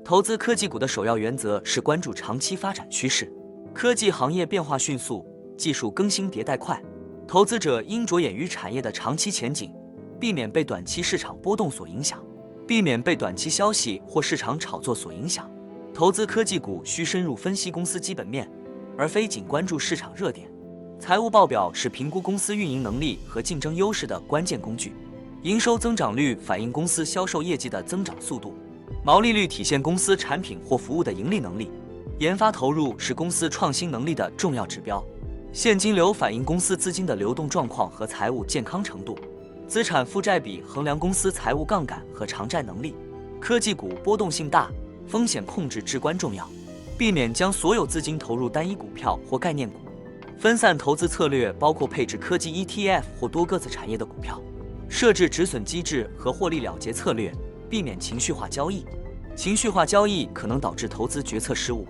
投资科技股的首要原则是关注长期发展趋势。科技行业变化迅速，技术更新迭代快，投资者应着眼于产业的长期前景，避免被短期市场波动所影响，避免被短期消息或市场炒作所影响。投资科技股需深入分析公司基本面，而非仅关注市场热点。财务报表是评估公司运营能力和竞争优势的关键工具。营收增长率反映公司销售业绩的增长速度，毛利率体现公司产品或服务的盈利能力，研发投入是公司创新能力的重要指标，现金流反映公司资金的流动状况和财务健康程度，资产负债比衡量公司财务杠杆和偿债能力。科技股波动性大，风险控制至关重要，避免将所有资金投入单一股票或概念股。分散投资策略包括配置科技 ETF 或多个子产业的股票，设置止损机制和获利了结策略，避免情绪化交易。情绪化交易可能导致投资决策失误。